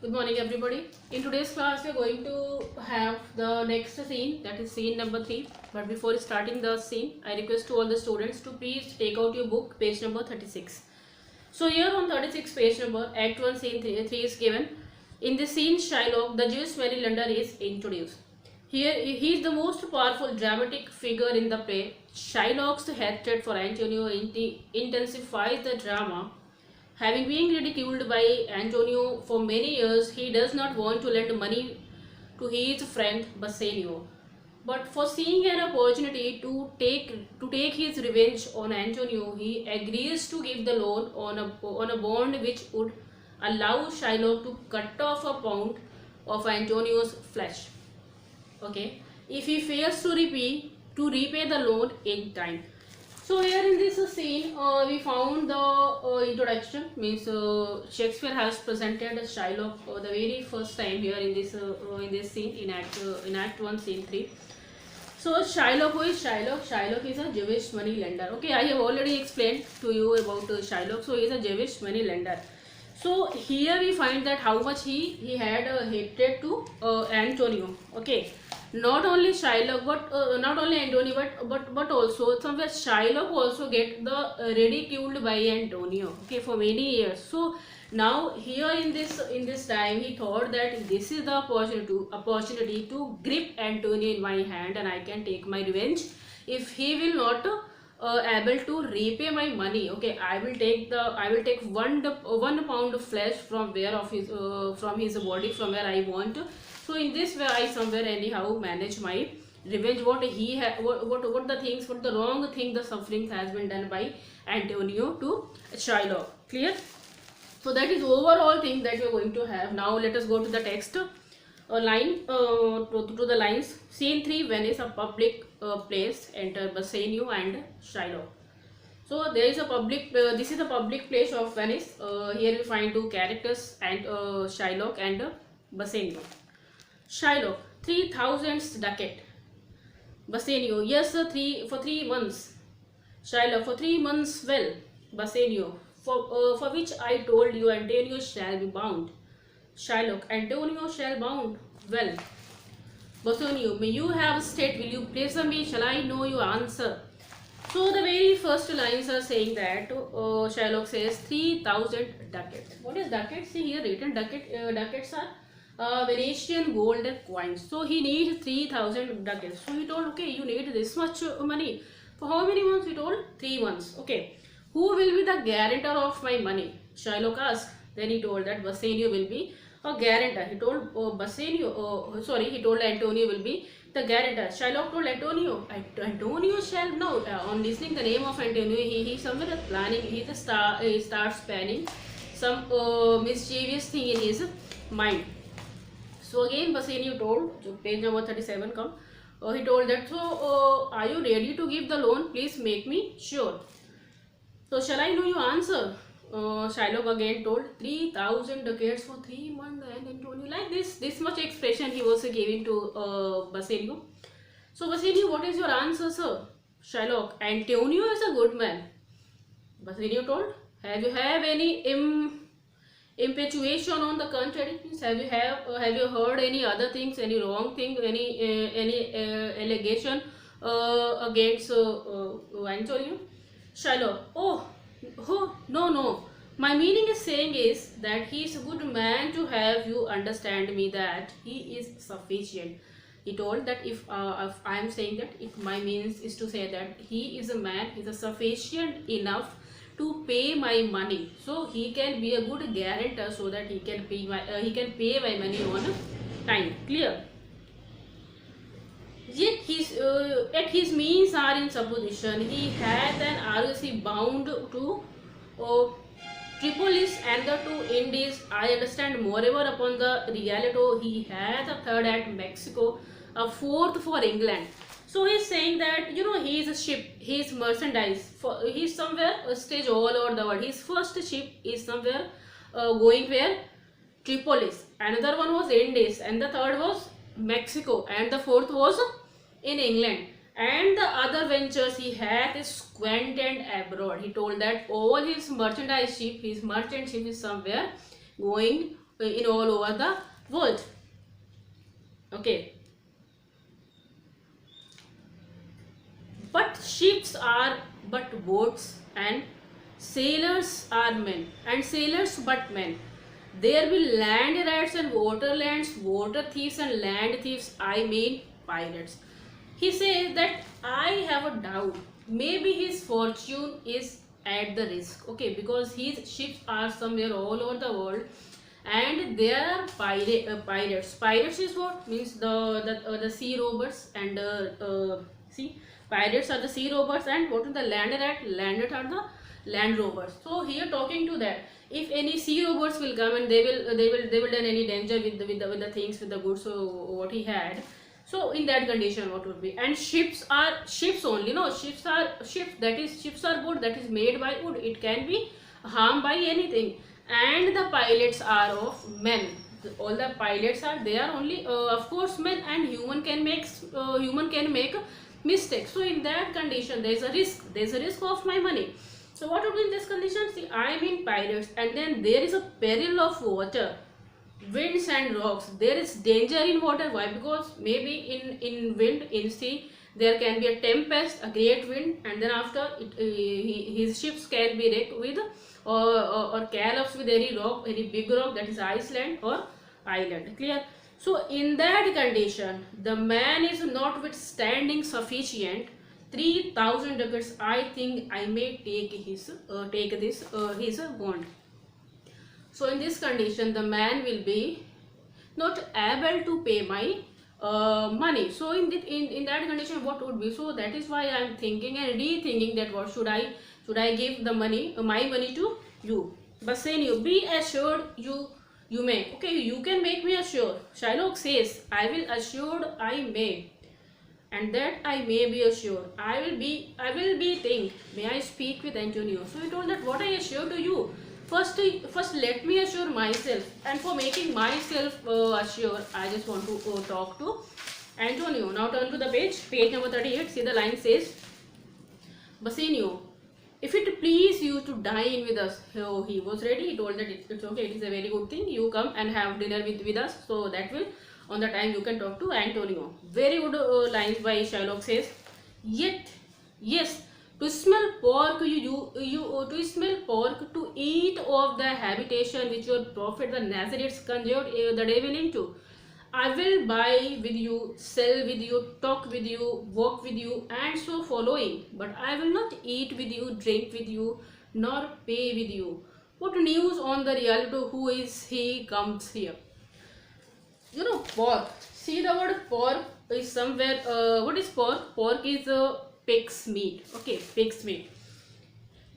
Good morning, everybody. In today's class, we are going to have the next scene, that is scene number 3. But before starting the scene, I request to all the students to please take out your book, page number 36. So here on 36 page number, Act 1, scene 3 is given. In this scene, Shylock, the Jewish moneylender, is introduced. Here, he is the most powerful dramatic figure in the play. Shylock's hatred for Antonio intensifies the drama. Having been ridiculed by Antonio for many years, he does not want to lend money to his friend Bassanio. But foreseeing an opportunity to take his revenge on Antonio, he agrees to give the loan on a bond which would allow Shylock to cut off a pound of Antonio's flesh. Okay, if he fails to repay the loan in time. So here in this scene, we found the introduction, means Shakespeare has presented Shylock the very first time here in this scene in Act 1, Scene 3. So Shylock, who is Shylock? Shylock is a Jewish money lender. Okay, I have already explained to you about Shylock. So he is a Jewish money lender. So here we find that how much he had hatred to Antonio. Okay, not only Shylock, but not only Antonio, but also somewhere Shylock also get the ridiculed by Antonio. Okay, for many years. So now here in this time he thought that this is the opportunity to grip Antonio in my hand and I can take my revenge if he will not able to repay my money. Okay, I will take one pound of flesh from his body, from where I want. So in this way I somewhere anyhow manage my revenge. What he what the wrong thing, the sufferings has been done by Antonio to Shylock. Clear? So that is overall thing that we are going to have. Now let us go to the text. To the lines. Scene 3, Venice, a public place. Enter Bassanio and Shylock. So there is a public. This is a public place of Venice. Here we find two characters, and Shylock and Bassanio. Shylock, 3,000 ducat. Bassanio, yes sir, for 3 months. Shylock, for 3 months. Well, Bassanio, for which I told you Antonio shall be bound. Shylock, Antonio shall bound. Well, Bassanio, may you have state, will you pleasure me, shall I know your answer? So the very first lines are saying that Shylock says 3,000 ducats. What is ducats? See here written ducats are Venetian gold coins. So he needs 3,000 ducats. So he told, okay, you need this much money. For how many months? He told 3 months. Okay. Who will be the guarantor of my money? Shylock asked. Then he told that Bassanio will be a guarantor. He told he told Antonio will be the guarantor. Shylock told Antonio, Antonio shall know. On listening the name of Antonio, he somewhere planning, he starts planning some mischievous thing in his mind. So again Bassanio told, page number 37 come, he told that, so are you ready to give the loan? Please make me sure. So shall I know your answer? Shylock again told 3,000 ducats for 3 months, and Antonio like this much expression he was giving to Bassanio. So Bassanio, what is your answer, sir? Shylock, Antonio is a good man. Bassanio told, have you any infatuation on the contrary? Have you heard any other things, any wrong thing, any allegation against Antonio? Shylock, oh, no. My meaning is saying is that he is a good man to have you understand me that he is sufficient. He told that if I am saying that, if my means is to say that he is a man, he is sufficient enough to pay my money. So he can be a good guarantor so that he can pay my money on time. Clear? Yet his means are in supposition. He had an argosy bound to Tripolis and the two Indies. I understand moreover upon the reality he had a third at Mexico, a fourth for England. So he's saying that he is a ship, he is merchandise. He's somewhere stage all over the world. His first ship is somewhere going where? Tripolis. Another one was Indies, and the third was Mexico, and the fourth was in England. And the other ventures he had is squandered abroad. He told that all his merchandise ship, his merchant ship is somewhere going in all over the world. Okay, but ships are but boats, and sailors are men, and sailors but men. There will land rats and water lands, water thieves and land thieves, I mean pirates. He says that I have a doubt. Maybe his fortune is at the risk. Okay, because his ships are somewhere all over the world, and there are pirates. Pirates is what means the sea robbers, and see, pirates are the sea robbers, and what is the land rat? Land rat are the land robbers. So here talking to that, if any sea robbers will come and they will done any danger with the things, with the goods, so what he had, so in that condition what would be. And ships are ships only, no, ships are ships, that is ships are good, that is made by wood, it can be harmed by anything. And the pilots are of men, all the pilots are, they are only of course men, and human can make mistakes. So in that condition there is a risk of my money. So what would be in this condition? See, I am in pirates, and then there is a peril of water, winds and rocks. There is danger in water. Why? Because maybe in wind, in sea, there can be a tempest, a great wind, and then after it, his ships can be wrecked with or collapse with any rock, any big rock, that is Iceland or island. Clear? So in that condition, the man is not withstanding sufficient 3,000 ducats. I think I may take his his bond. So in this condition, the man will be not able to pay my money. So in that condition, what would be? So that is why I am thinking and rethinking that what should I give the money, my money to you. Bassanio, be assured you may. Okay, you can make me assured. Shylock says, I will assured I may, and that I may be assured. I will be think. May I speak with Antonio? So he told that what I assure to you. First let me assure myself, and for making myself assure, I just want to talk to Antonio. Now turn to the page number 38. See, the line says, Bassanio, if it please you to dine with us. So he was ready. He told that it's okay, it is a very good thing. You come and have dinner with us. So that will, on the time you can talk to Antonio. Very good lines by Shylock says, yet, yes, to smell pork, you to smell pork, to eat of the habitation which your prophet the Nazarenes conjured the devil into. I will buy with you, sell with you, talk with you, walk with you, and so following. But I will not eat with you, drink with you, nor pay with you. What news on the reality? Who is he comes here? You know, pork. See, the word pork is somewhere. What is pork? Pork is pig's meat. Okay, pig's meat.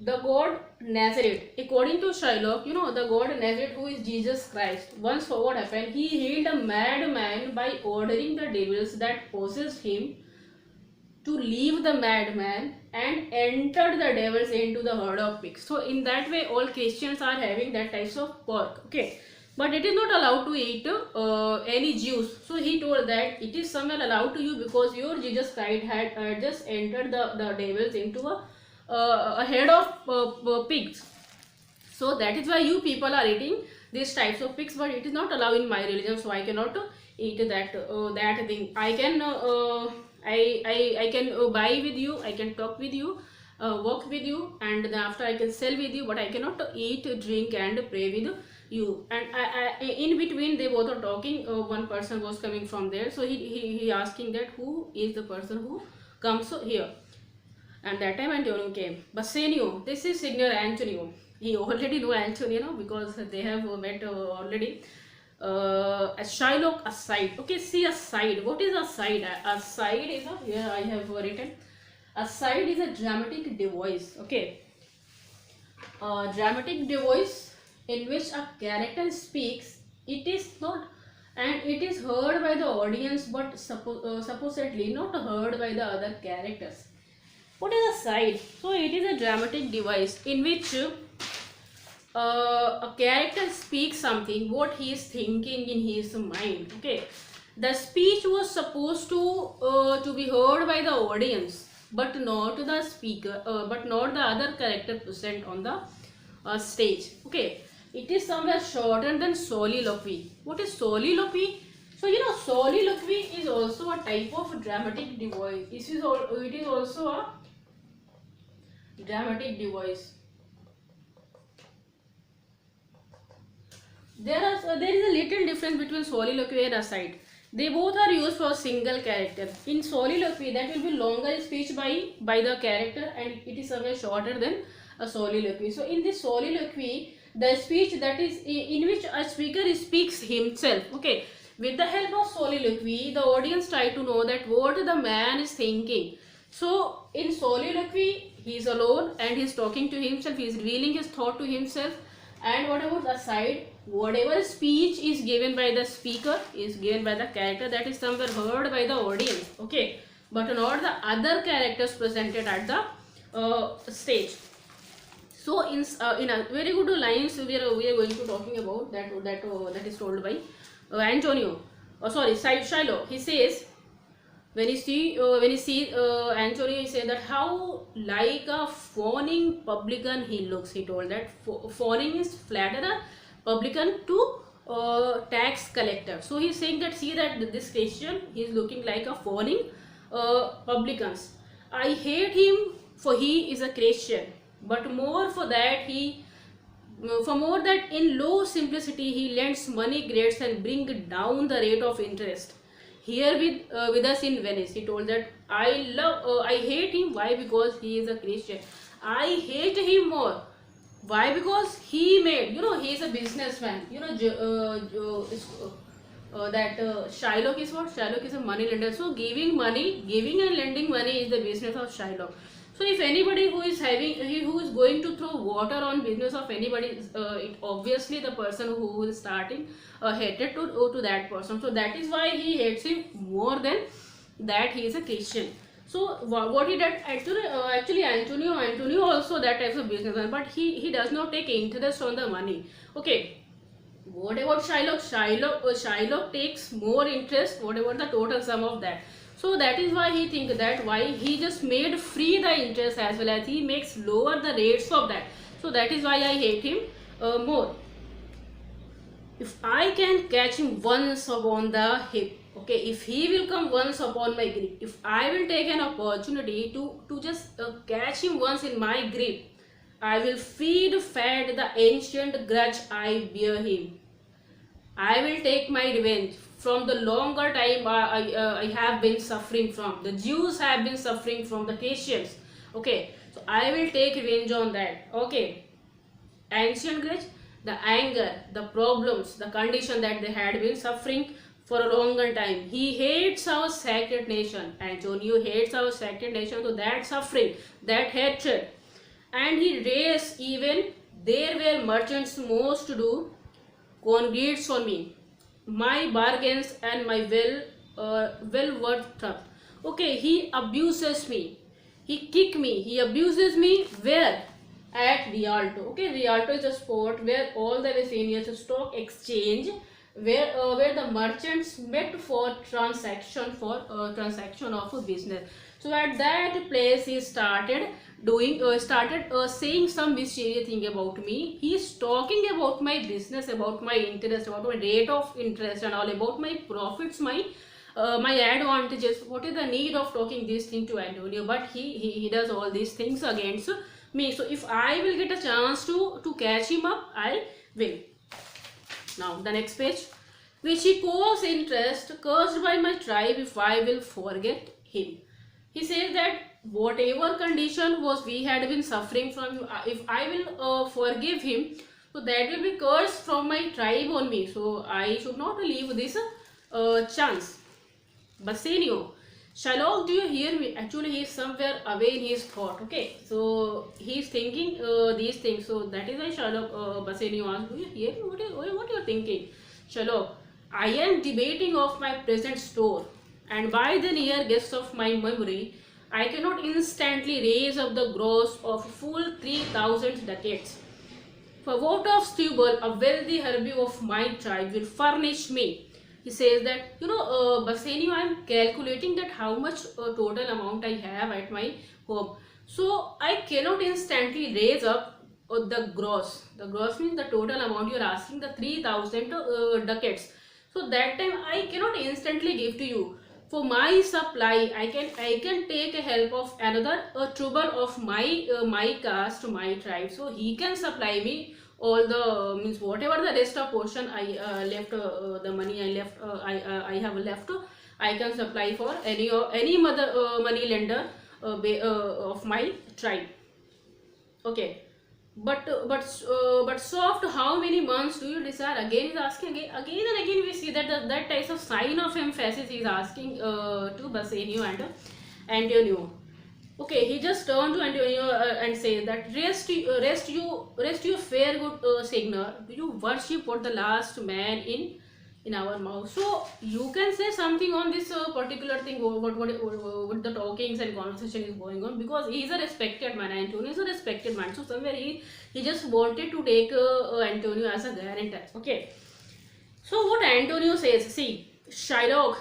The god Nazareth, according to Shylock, you know, the god Nazareth, who is Jesus Christ. Once what happened? He healed a madman by ordering the devils that possessed him to leave the madman and entered the devils into the herd of pigs. So in that way, all Christians are having that types of pork. Okay, but it is not allowed to eat any Jews. So he told that it is somewhere allowed to you because your Jesus Christ had just entered the devils into a head of pigs. So that is why you people are eating these types of pigs, but it is not allowed in my religion. So I cannot eat that thing. I can I can buy with you, I can talk with you, walk with you, and then after I can sell with you, but I cannot eat, drink, and pray with you. And in between they both are talking. One person was coming from there, so he asking that who is the person who comes here. And that time Antonio came. Bassanio, this is Signor Antonio. He already know Antonio, because they have met already. A Shylock aside. Okay, see, aside. What is aside? Aside is here I have written. Aside is a dramatic device. Okay, dramatic device in which a character speaks. It is not, and it is heard by the audience, but supposedly not heard by the other characters. What is aside? So it is a dramatic device in which a character speaks something what he is thinking in his mind. Okay, the speech was supposed to be heard by the audience, but not the speaker, but not the other character present on the stage. Okay, It is somewhere shorter than soliloquy. What is soliloquy? So you know, soliloquy is also a type of dramatic device. It is also a dramatic device. There is a little difference between soliloquy and aside. They both are used for single character. In soliloquy, that will be longer speech by the character, and it is somewhere shorter than a soliloquy. So in this soliloquy, the speech that is in which a speaker speaks himself. Okay, with the help of soliloquy, the audience try to know that what the man is thinking. So in soliloquy, he is alone and he is talking to himself. He is revealing his thought to himself. And what about aside? Whatever speech is given by the speaker is given by the character, that is somewhere heard by the audience. Okay, but not the other characters presented at the stage. So in a very good lines we are going to talking about that is told by Antonio. Shylock. He says, when you see Antonio, he said that how like a fawning publican he looks. He told that fawning is flatterer, publican to tax collector. So he's saying that, see that this Christian, he is looking like a fawning publicans. I hate him for he is a Christian, but more for that in low simplicity he lends money grades and bring down the rate of interest. Here with us in Venice, he told that I hate him. Why? Because he is a Christian. I hate him more. Why? Because he made, he is a businessman. Shylock is what? Shylock is a money lender. So giving and lending money is the business of Shylock. So if anybody who is going to throw water on business of anybody, it obviously the person who is starting hatred to that person. So that is why he hates him more than that he is a Christian. So what he did actually Antonio also that type of businessman, but he does not take interest on the money. Okay. What about Shylock? Shylock takes more interest. What about the total sum of that? So that is why he thinks that why he just made free the interest as well as he makes lower the rates of that. So that is why I hate him more. If I can catch him once upon the hip, okay, if he will come once upon my grip, if I will take an opportunity to just catch him once in my grip, I will fed the ancient grudge I bear him. I will take my revenge from the longer time I have been suffering from. The Jews have been suffering from the Christians. Okay, so I will take revenge on that. Okay, ancient grudge, the anger, the problems, the condition that they had been suffering for a longer time. He hates our sacred nation. Antonio hates our sacred nation. So that suffering, that hatred, and he raised even there where merchants most do congregates on me, my bargains and my well worth trust. Okay, he abuses me, he kick me, he abuses me where? At Rialto. Okay, Rialto is a spot where all the Vesenius stock exchange, where the merchants met for transaction of a business. So at that place he started saying some mysterious thing about me. He is talking about my business, about my interest, about my rate of interest and all, about my profits, my advantages. What is the need of talking this thing to Antonio? But he does all these things against me. So if I will get a chance to catch him up, I will. Now the next page, which he calls interest, cursed by my tribe if I will forget him. He says that whatever condition was we had been suffering from, if I will forgive him, so that will be cursed from my tribe on me. So I should not leave this chance. Bassanio, Shylock, do you hear me? Actually, he is somewhere away in his thought. Okay, so he is thinking these things. So that is why Shylock, Bassanio asked, do you hear me? What you are thinking? Shylock, I am debating of my present store, and by the near guess of my memory, I cannot instantly raise up the gross of full 3,000 ducats. For what of stubble a wealthy herbie of my tribe will furnish me? He says that, Bassanio, I am calculating that how much total amount I have at my home. So I cannot instantly raise up the gross. The gross means the total amount you are asking, the 3,000 ducats. So that time I cannot instantly give to you. For my supply, I can take a help of another trouble of my caste, my tribe. So he can supply me all the means whatever the rest of portion I left, the money I left, I have left. I can supply for any mother money lender of my tribe. Okay, but soft, how many months do you desire? Again is asking, again and again we see that that type of sign of emphasis is asking to Bassanio and Antonio. Okay, he just turned to Antonio and says that rest you fair good signal. Do you worship what the last man in our mouth? So you can say something on this particular thing. What the talkings and conversation is going on, because he is a respected man. Antonio is a respected man. So somewhere he just wanted to take Antonio as a guarantor. Okay. So what Antonio says, see, Shylock,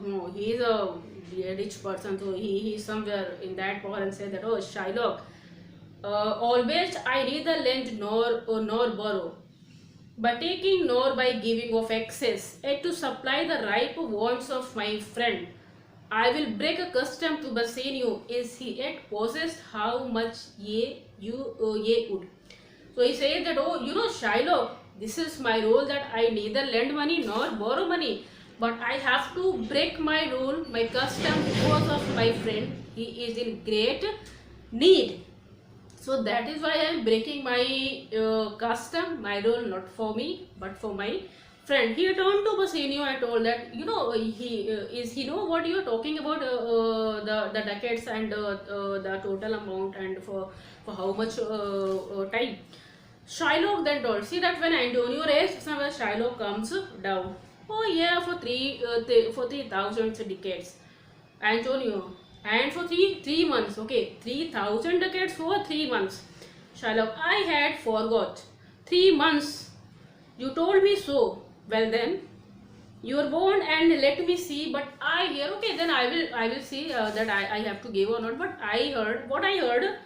no, he is a rich person, so he is somewhere in that power and said that, oh, Shylock, always I neither lend nor borrow, by taking nor by giving of excess, yet to supply the ripe wants of my friend. I will break a custom to Bassanio, is he yet possessed how much ye would. So he says that, oh, Shylock, this is my role, that I neither lend money nor borrow money, but I have to break my rule, my custom, because of my friend. He is in great need. So that is why I am breaking my custom, my rule, not for me, but for my friend. He turned to Bassanio and told that, he know what you are talking about, the ducats and the total amount, and for how much time. Shylock then told, see that when Antonio raised, somewhere Shylock comes down. Oh yeah, for 3,000 decades. Antonio, and for three months. Okay, 3,000 decades for 3 months. Shylock, I had forgot. 3 months. You told me so. Well then, you are born and let me see. But I hear. Okay, then I will see that I have to give or not. But I heard what I heard.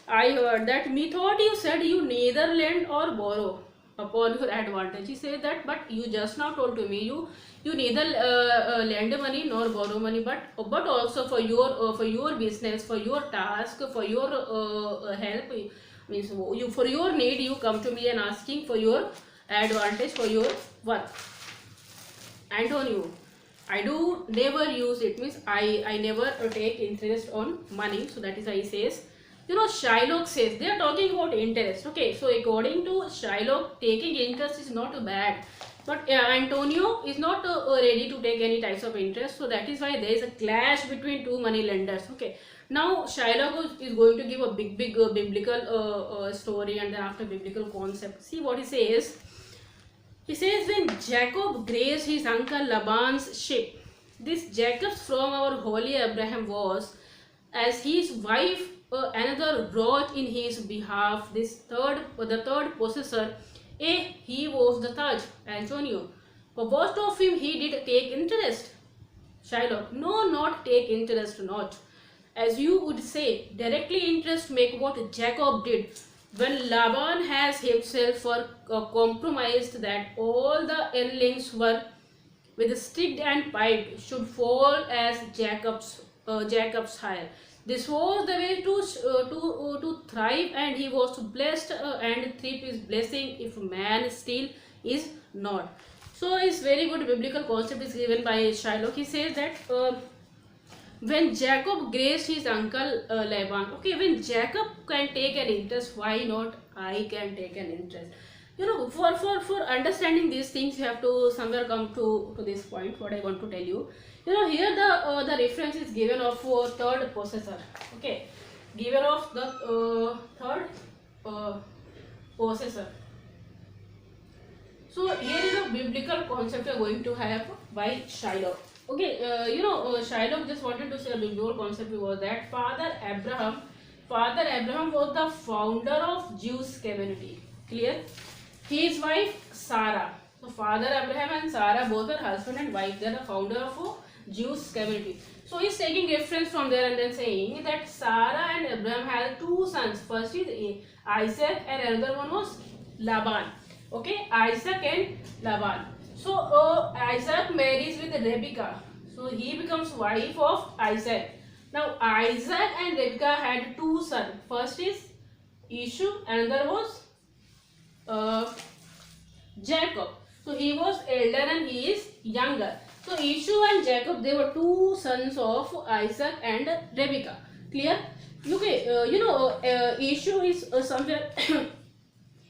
I heard that methought you said you neither lend or borrow upon your advantage. He said that, but you just now told to me you neither lend money nor borrow money, but also for your business, for your task, for your help, means you, for your need, you come to me and asking for your advantage, for your work. Antonio, I do never use it, means I never take interest on money. So that is why he says, Shylock says, they are talking about interest. Okay, so according to Shylock, taking interest is not bad, but Antonio is not ready to take any types of interest. So that is why there is a clash between two money lenders. Okay, now Shylock is going to give a big biblical story, and then after biblical concept. See what he says. He says, when Jacob grazed his uncle Laban's sheep, this Jacob from our holy Abraham was, as his wife another wrought in his behalf, the third possessor, he was the third, Antonio. For what of him he did take interest? Shylock, no, not take interest, not. As you would say, directly interest make what Jacob did. When Laban has himself compromised that all the earlings were with stick and pipe should fall as Jacob's hire. This was the way to thrive, and he was blessed, and thrift is blessing if man still is not. So it's very good biblical concept is given by Shylock. He says that when Jacob graced his uncle Laban, okay, when Jacob can take an interest, why not I can take an interest? For understanding these things, you have to somewhere come to this point. What I want to tell you, here the reference is given of third possessor. Okay, given of the third possessor. So here is a biblical concept we are going to have by Shylock. Okay, Shylock just wanted to say a biblical concept was that Father Abraham was the founder of Jewish community. Clear? His wife Sarah. So Father Abraham and Sarah both are husband and wife. They are the founder of Jewish community. So he's taking reference from there and then saying that Sarah and Abraham had two sons. First is Isaac and another one was Laban. Okay, Isaac and Laban. So Isaac marries with Rebekah. So he becomes wife of Isaac. Now Isaac and Rebekah had two sons. First is Esau, another was Jacob. So he was elder and he is younger. So Esau and Jacob, they were two sons of Isaac and Rebekah. Clear? Okay, Esau is somewhere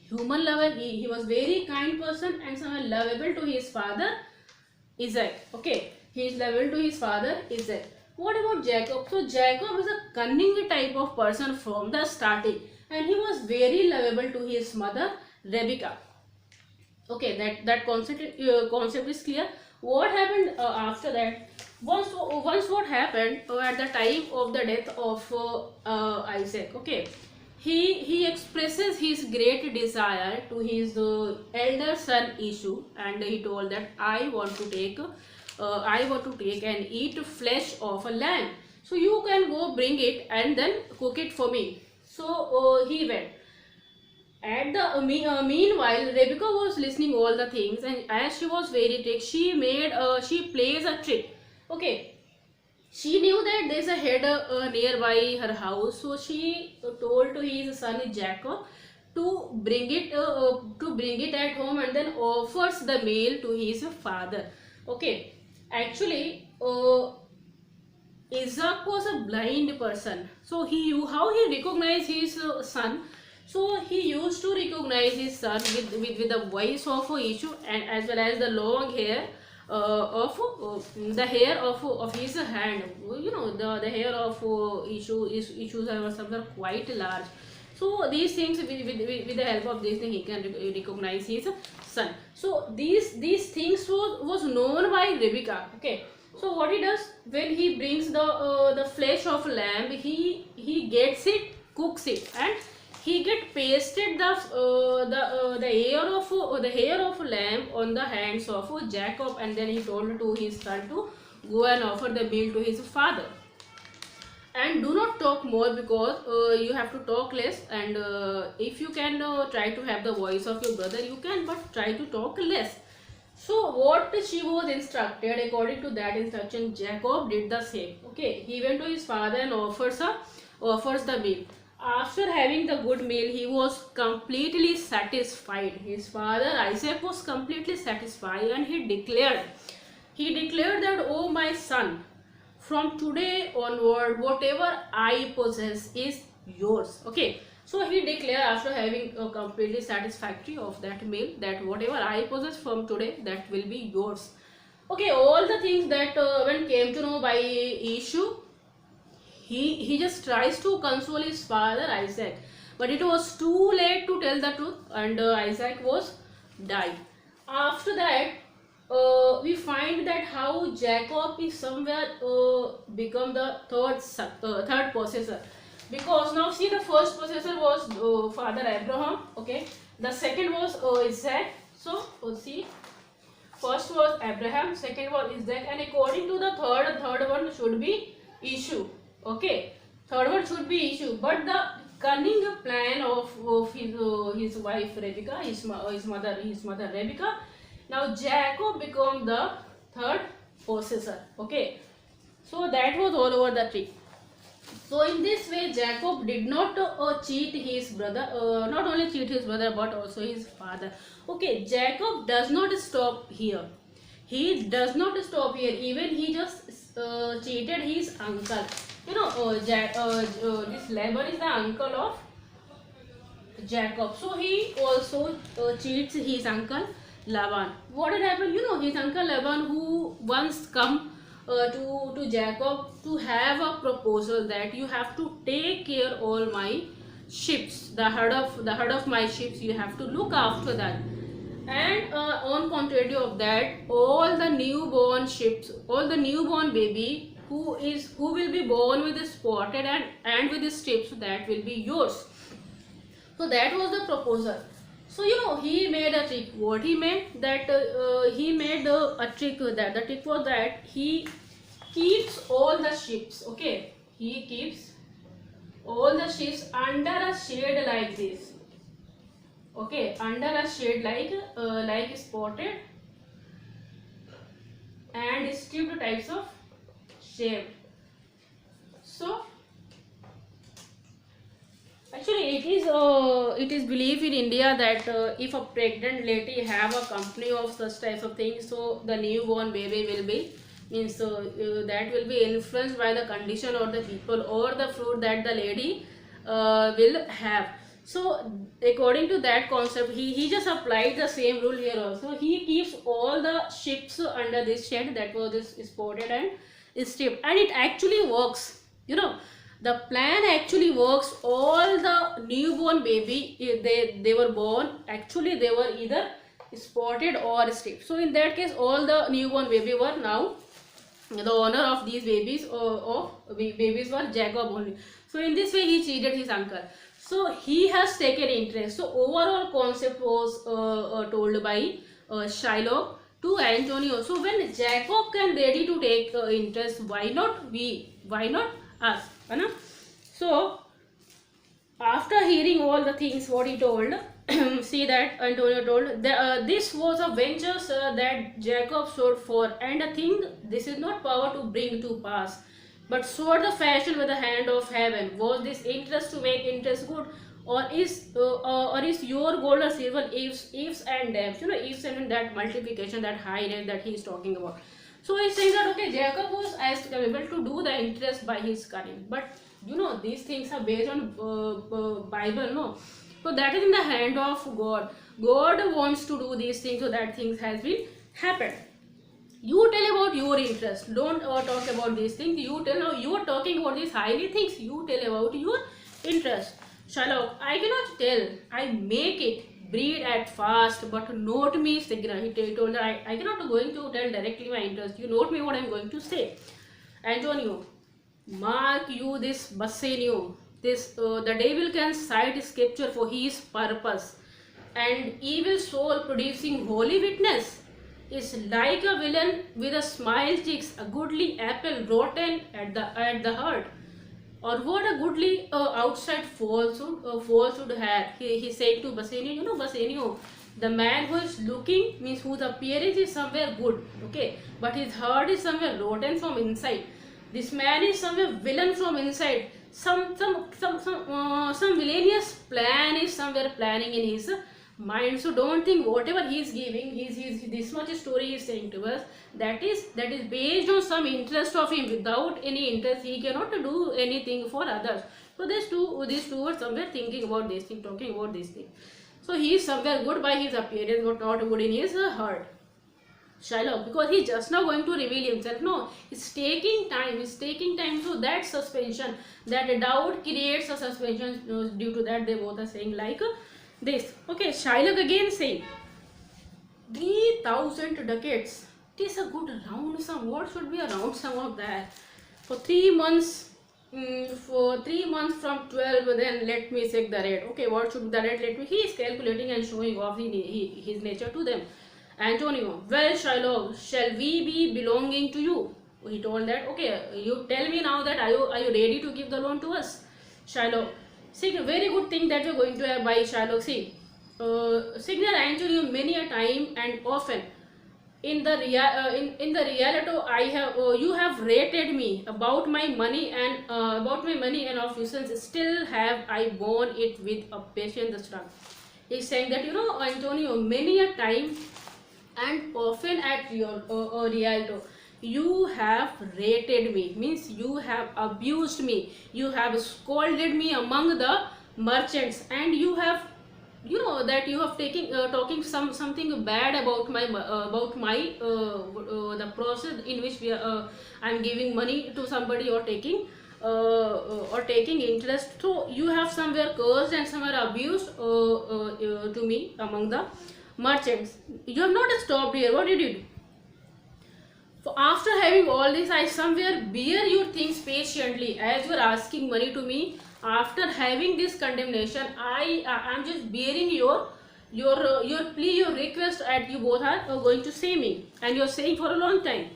human lover. He was very kind person and somewhere lovable to his father Isaac. Okay, he is lovable to his father Isaac. What about Jacob? So Jacob is a cunning type of person from the starting, and he was very lovable to his mother Rebekah. Okay, that concept is clear. What happened after that? Once what happened at the time of the death of Isaac? Okay, he expresses his great desire to his elder son Esau, and he told that I want to take and eat flesh of a lamb. So you can go bring it and then cook it for me. So he went. At the meanwhile, Rebecca was listening all the things, and as she was very trick, she plays a trick. Okay, she knew that there's a head nearby her house, so she told to his son Jacob to bring it at home, and then offers the meal to his father. Okay, actually, Isaac was a blind person, so how he recognized his son. So he used to recognize his son with the voice of Esau, and as well as the long hair of the hair of his hand. The hair of Esau's hair was somewhere quite large. So these things, with the help of this thing, he can recognize his son. So these things was known by Rebecca. Okay. So what he does when he brings the flesh of lamb, he gets it, cooks it, and he get pasted the hair of lamb on the hands of Jacob, and then he told to his son to go and offer the meal to his father. And do not talk more, because you have to talk less, and if you can try to have the voice of your brother, you can, but try to talk less. So what she was instructed, according to that instruction, Jacob did the same. Okay, he went to his father and offers the meal. After having the good meal, he was completely satisfied. His father Isaac was completely satisfied, and he declared that, "Oh my son, from today onward, whatever I possess is yours." Okay, so he declared, after having a completely satisfactory of that meal, that whatever I possess from today, that will be yours. Okay, all the things that when came to know by Esau, he just tries to console his father Isaac, but it was too late to tell the truth, and Isaac was died. After that, we find that how Jacob is somewhere become the third possessor, because now see, the first possessor was father Abraham. Okay, the second was Isaac. So see, first was Abraham, second was Isaac, and according to the third one should be Esau. Okay, third one should be Esau, but the cunning plan of his wife Rebecca, his mother Rebecca. Now Jacob became the third possessor. Okay, so that was all over the trick. So in this way, Jacob did not cheat his brother, not only cheat his brother but also his father. Okay, Jacob does not stop here. He does not stop here. Even he just cheated his uncle. This Laban is the uncle of Jacob. So he also cheats his uncle Laban. What had happened? His uncle Laban, who once come to Jacob to have a proposal that you have to take care all my ships, the herd of my ships, you have to look after that. And on contrary of that, all the newborn ships, all the newborn baby who will be born with the spotted and with the strips, that will be yours. So that was the proposal. So he made a trick. What he made? That he made a trick. That the trick was that he keeps all the ships. Okay, he keeps all the ships under a shade like this. Okay, under a shade like spotted and striped types of shape. So actually it is believed in India that if a pregnant lady have a company of such types of things, so the newborn baby will be that will be influenced by the condition or the people or the fruit that the lady will have. So according to that concept, he just applied the same rule here also. He keeps all the ships under this shed, that was this spotted and stripped, and it actually works. The plan actually works. All the newborn baby, they were born, actually they were either spotted or stripped. So in that case, all the newborn baby were now, the owner of these babies babies were Jacob only. So in this way he cheated his uncle. So he has taken interest. So overall concept was told by Shylock to Antonio. So when Jacob can ready to take interest, why not we? Why not us? So after hearing all the things what he told, see that Antonio told this was a venture, sir, that Jacob sought for, and a thing this is not power to bring to pass, but sword the fashion with the hand of heaven. Was this interest to make interest good, or is your gold or silver ifs and dams? Ifs and that multiplication, that highness that he is talking about. So he saying that okay, Jacob was as capable to do the interest by his cunning, but these things are based on Bible, no? So that is in the hand of God. God wants to do these things, so that things has been happened. You tell about your interest. Don't talk about these things. You tell, now you are talking about these highly things. You tell about your interest. Shylock, I cannot tell. I make it breed at fast, but note me signal. He told her, I cannot going to tell directly my interest. You note me what I am going to say. Antonio, mark you this Bassanio. This the devil can cite scripture for his purpose, and evil soul producing holy witness is like a villain with a smile cheeks, a goodly apple rotten at the heart. Or what a goodly outside falsehood had. He said to Bassanio, Bassanio, the man who is looking means whose appearance is somewhere good, okay, but his heart is somewhere rotten from inside. This man is somewhere villain from inside. Some villainous plan is somewhere planning in his mind. So don't think whatever he is giving, he's this much story he is saying to us, that is based on some interest of him. Without any interest, he cannot do anything for others. So these two were somewhere thinking about this thing, talking about this thing. So he is somewhere good by his appearance, but not good in his heart. Shylock, because he just now going to reveal himself. No, it's taking time. So that suspension, that doubt creates a suspension. Due to that, they both are saying like this. Okay, Shylock again saying 3,000 ducats. It is a good round sum. What should be a round sum of that? For 3 months. For 3 months from 12, then let me check the rate. Okay, what should be the rate? He is calculating and showing off his nature to them. Antonio, well, Shylock, shall we be belonging to you? He told that, okay, you tell me now that are you ready to give the loan to us? Shylock, see, a very good thing that we are going to have by Shylock. See, Signor Antonio, many a time and often in the reality I have you have rated me about my money and of useless. Still have I borne it with a patient struggle. He's saying that Antonio, many a time and often at your Rialto, you have rated me, means you have abused me, you have scolded me among the merchants, and you have that you have taken talking something bad about my the process in which I'm giving money to somebody or taking interest. So you have somewhere cursed and somewhere abused to me among the merchants. You have not stopped here. What did you do? For after having all this, I somewhere bear your things patiently, as you are asking money to me. After having this condemnation, I am just bearing your plea, your request, and you both are going to say me, and you are saying for a long time.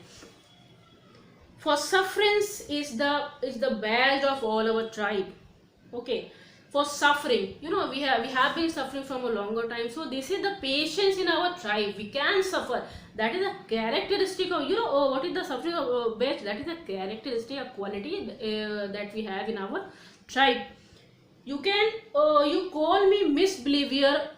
For sufferance is the badge of all our tribe. Okay, for suffering, we have been suffering from a longer time, so this is the patience in our tribe. We can suffer. That is a characteristic of, what is the suffering of badge? That is a characteristic, a quality that we have in our tribe. You can you call me misbeliever,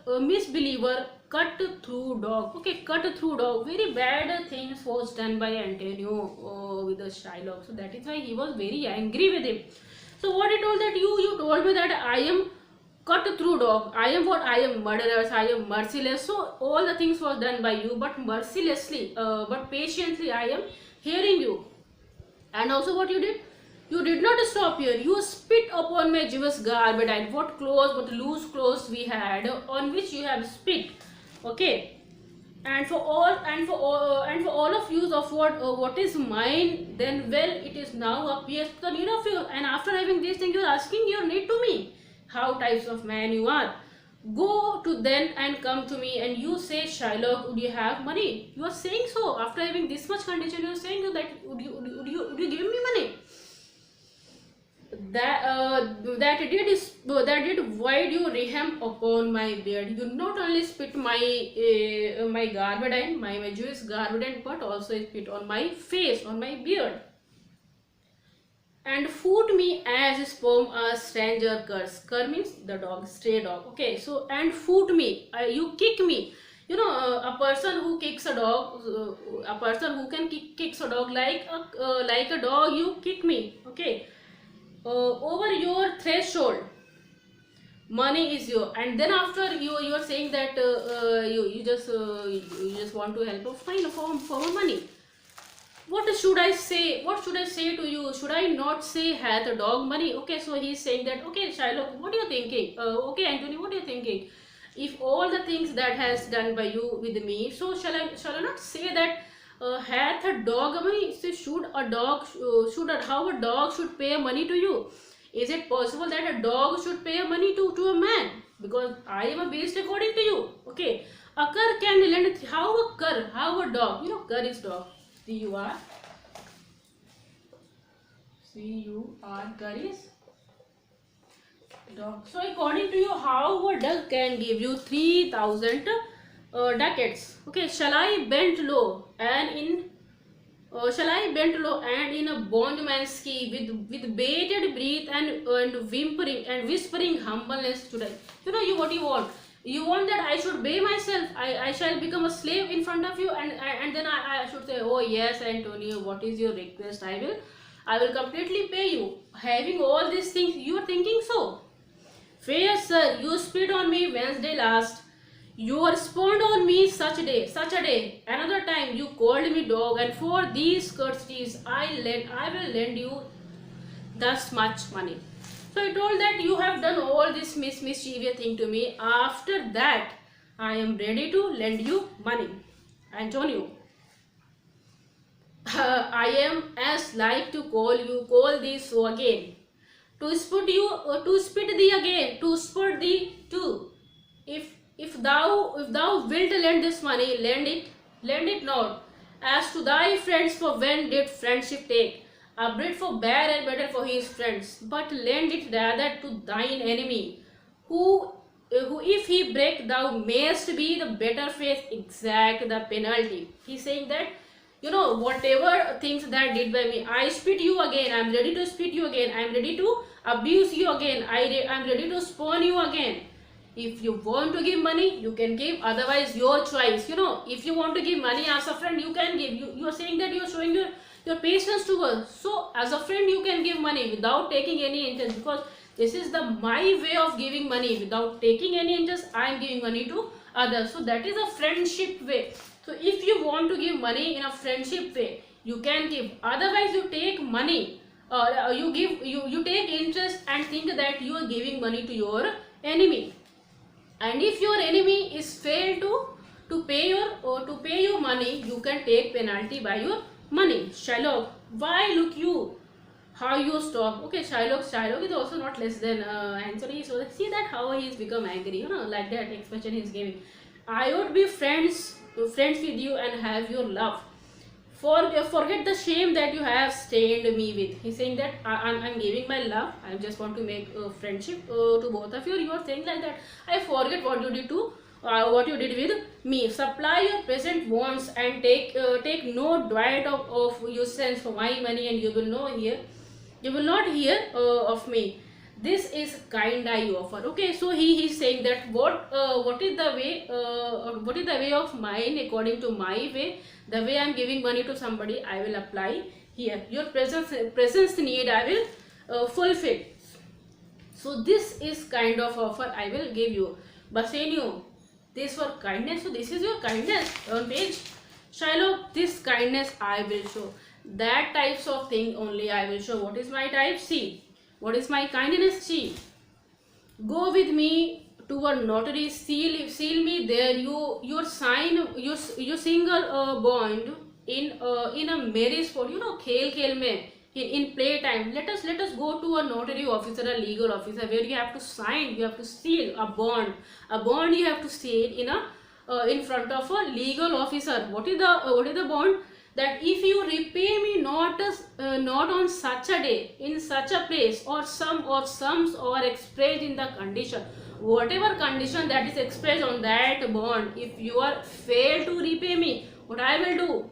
cut through dog. Okay, cut through dog. Very bad things was done by Antonio with the Shylock. So that is why he was very angry with him. So what he told, that you told me that I am cut through dog. I am what? I am murderers. I am merciless. So all the things was done by you, but mercilessly, but patiently I am hearing you. And also what you did? You did not stop here. You spit upon my Jewish garment, and what clothes, what loose clothes we had, on which you have spit. Okay. And for all of you of what is mine, then well it is now appears to the need of you. And after having these things, you are asking your need to me. How types of man you are. Go to then and come to me, and you say, Shylock, would you have money? You are saying so. After having this much condition, you are saying that would you give me money? That did void you rehem upon my beard. You not only spit my garment, my Jewish garment, but also spit on my face, on my beard, and foot me as sperm a stranger curse. Cur means the dog, stray dog. Okay, so and foot me, you kick me. A person who kicks a dog, a person who can kicks a dog like a dog, you kick me. Okay. Over your threshold, money is your. And then after you are saying that you just want to help for money. What should I say? What should I say to you? Should I not say hath a dog money? Okay, so he's saying that, okay, Shylock, what are you thinking? Okay, Anthony, what are you thinking? If all the things that has done by you with me, so shall I not say that hath a dog money? So how a dog should pay money to you? Is it possible that a dog should pay money to a man? Because I am a beast according to you. Okay, a cur can lend. How a dog? Cur is dog. C-U-R, cur is dog. So according to you, how a dog can give you 3,000 ducats? Okay, shall I bend low and in a bondman's key with bated breath and whispering humbleness today? What you want? You want that I should pay myself. I shall become a slave in front of you, and then I should say, oh yes, Antonio, what is your request? I will completely pay you. Having all these things, you are thinking so. Fair sir, you spit on me Wednesday last. You spawned on me such a day. Another time you called me dog, and for these courtesies I will lend you thus much money. So I told that you have done all this mischievous thing to me. After that, I am ready to lend you money. Antonio, I am as like to call thee so again. To spit thee again, to spurt thee too. If thou wilt lend this money, lend it not. As to thy friends, for when did friendship take? A bread for bear and better for his friends, but lend it rather to thine enemy, who if he break, thou mayest be the better faith exact the penalty. He's saying that, whatever things that did by me, I spit you again. I'm ready to spit you again. I'm ready to abuse you again. I'm ready to spurn you again. If you want to give money, you can give. Otherwise, your choice. If you want to give money as a friend, you can give. You are saying that you are showing your patience to us. So, as a friend, you can give money without taking any interest, because this is my way of giving money without taking any interest. I am giving money to others. So that is a friendship way. So if you want to give money in a friendship way, you can give. Otherwise, you take money. You take interest and think that you are giving money to your enemy. And if your enemy is failed to pay your money, you can take penalty by your money. Shylock, why look you? How you stop? Okay, Shylock is also not less than Anthony. So see that how he has become angry. Like that expression he is giving. I would be friends with you and have your love. Forget the shame that you have stained me with. He's saying that I'm giving my love. I just want to make friendship to both of you. You are saying like that. I forget what you did to what you did with me. Supply your present wants and take no dwight of useless for my money, and you will not hear of me. This is kind I offer. Okay, so he's saying that what is the way of mine according to my way. The way I'm giving money to somebody, I will apply here. Your presence need I will fulfill. So this is kind of offer I will give you. Basenio, this for kindness. So this is your kindness on page. Shylock, this kindness I will show. That types of thing only I will show. What is my type? C. What is my kindness? C. Go with me to a notary, seal me there. Your sign your single bond in a marriage spot. You know, khel mein in playtime. Let us go to a notary officer, a legal officer, where you have to sign, you have to seal a bond. A bond you have to seal in front of a legal officer. What is the bond? That if you repay me not on such a day, in such a place, or sums or expressed in the condition, whatever condition that is expressed on that bond, if you are fail to repay me, what I will do?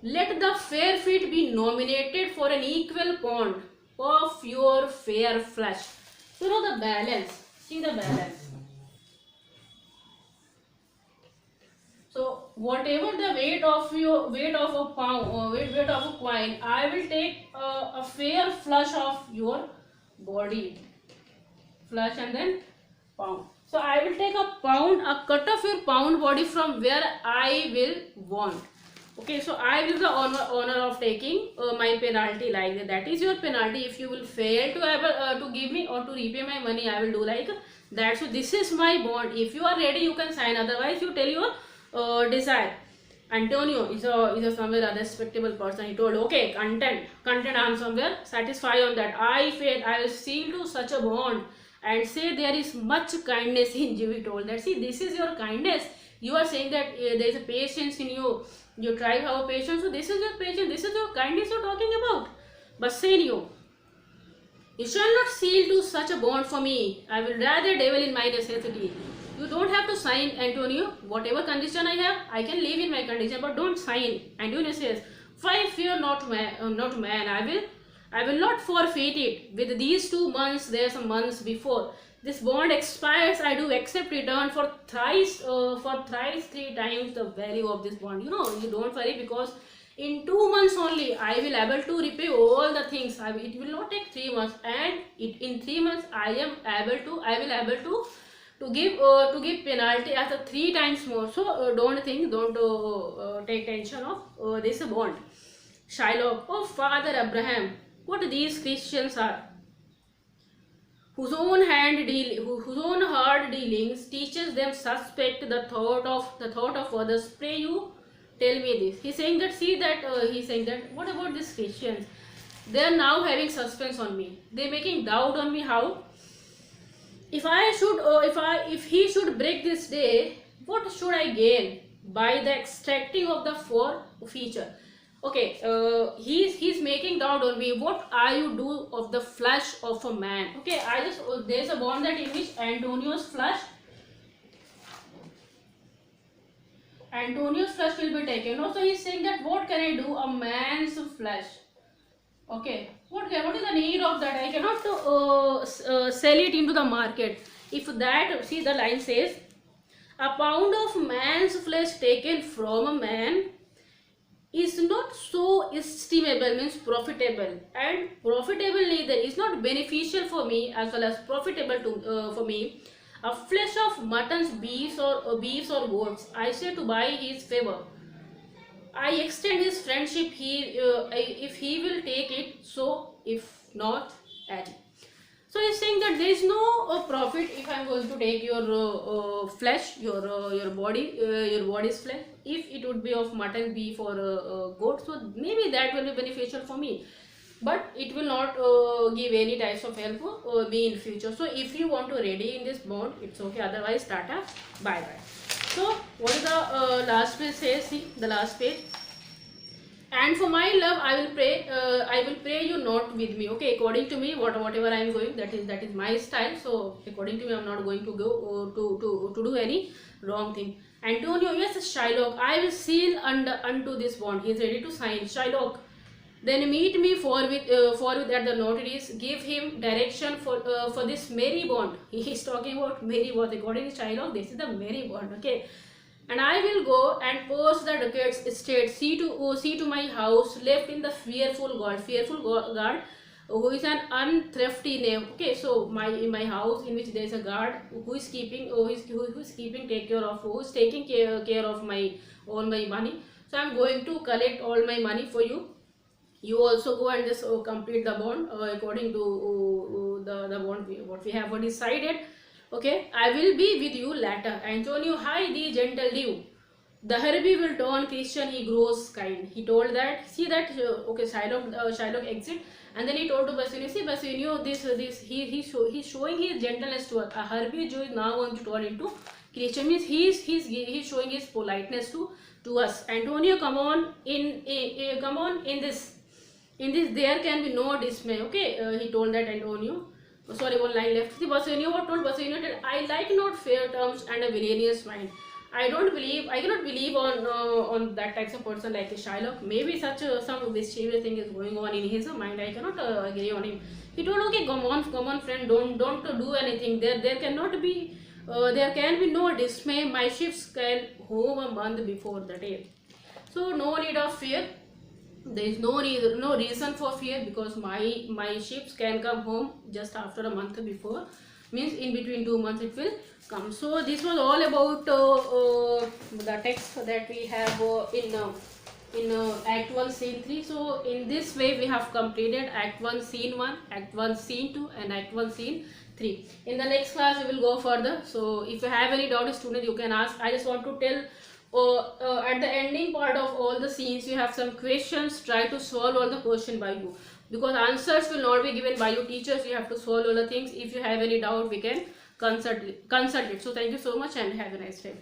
Let the fair feet be nominated for an equal pound of your fair flesh. You know the balance. See the balance. So whatever the weight of a pound or weight of a coin, I will take a fair flush of your body, flush and then pound. So I will take a pound, a cut of your pound body from where I will want. Okay, so I will the honor of taking my penalty like that. That is your penalty if you will fail to give me or to repay my money. I will do like that. So this is my bond. If you are ready, you can sign. Otherwise, you tell your desire. Antonio is a somewhere a respectable person. He told, okay, content I am somewhere satisfied on that. I fail, I will seal to such a bond and say there is much kindness in you. He told that. See, this is your kindness. You are saying that there is a patience in you. You try to have patience. So this is your patience. This is your kindness you're talking about. Bassenio, you shall not seal to such a bond for me. I will rather devil in my necessity. You don't have to sign, Antonio. Whatever condition I have, I can live in my condition, but don't sign. Antonio says, "I fear not man. I will not forfeit it. With these 2 months, there's some months before this bond expires, I do accept return for thrice 3 times the value of this bond." You know, you don't worry, because in 2 months only I will able to repay all the things. It will not take 3 months, and in 3 months I will able to give penalty as a 3 times more. So don't take tension of this bond. Shylock, oh Father Abraham, what these Christians are, whose own hard dealings teaches them suspect the thought of others. Pray you tell me this. He's saying that what about these Christians? They are now having suspense on me. They're making doubt on me. How? If he should break this day, what should I gain by the extracting of the forfeiture? Okay, he's making doubt on me. What are you do of the flesh of a man? Okay, there's a bond that in which Antonio's flesh will be taken. Also, he's saying that what can I do a man's flesh? Okay, what is the need of that? I cannot sell it into the market. If that, see the line says, a pound of man's flesh taken from a man is not so estimable, means profitable, and profitable neither is not beneficial for me as well as profitable to for me. A flesh of muttons, beefs or goats, I say to buy his favor. I extend his friendship if he will take it, so if not, at. So he's saying that there is no profit if I am going to take your flesh, your body's flesh. If it would be of mutton, beef or goat, so maybe that will be beneficial for me, but it will not give any types of help for me in future. So if you want to ready in this bond, it's okay. Otherwise, tata, bye bye. So what is the last page says? See the last page. And for my love, I will pray. I will pray you not with me. Okay, according to me, whatever I am going, that is my style. So according to me, I am not going to go to do any wrong thing. Antonio, yes, Shylock, I will seal unto this bond. He is ready to sign. Shylock, then meet me forthwith at the notary's. Give him direction for this merry bond. He is talking about merry bond. According to Shylock, this is the merry bond. Okay. And I will go and post the ducate's estate. See to my house, left in the fearful guard, who is an unthrifty knave. Okay, so in my house in which there is a guard who is keeping, who is keeping take care of, who is taking care of my all my money. So I am going to collect all my money for you. You also go and just complete the bond according to the bond what we have decided. Okay, I will be with you later. Antonio, hi, the gentle dew. The Herbie will turn Christian, he grows kind. He told that, see that, okay, Shylock exit. And then he told to Bassanio, see Bassanio, he's showing his gentleness to us. Herbie is now going to turn into Christian, means he's showing his politeness to us. Antonio, come on in this there can be no dismay. Okay, he told that Antonio. Sorry, one line left. See, Bassanio, what told Bassanio that I like not fair terms and a villainous mind. I cannot believe on that types of person like a Shylock. Maybe such some mischievous thing is going on in his mind. I cannot agree on him. He told, okay, come on, friend, don't do anything. There cannot be, there can be no dismay. My ships can home a month before the day. So no need of fear. There is no reason for fear, because my ships can come home just after a month before, means in between 2 months it will come. So this was all about the text that we have in Act 1 Scene 3. So in this way we have completed Act 1 Scene 1, Act 1 Scene 2 and Act 1 Scene 3. In the next class we will go further. So if you have any doubt, student, you can ask. I just want to tell, at the ending part of all the scenes you have some questions. Try to solve all the question by you, because answers will not be given by your teachers. You have to solve all the things. If you have any doubt, we can consult it. So thank you so much and have a nice day.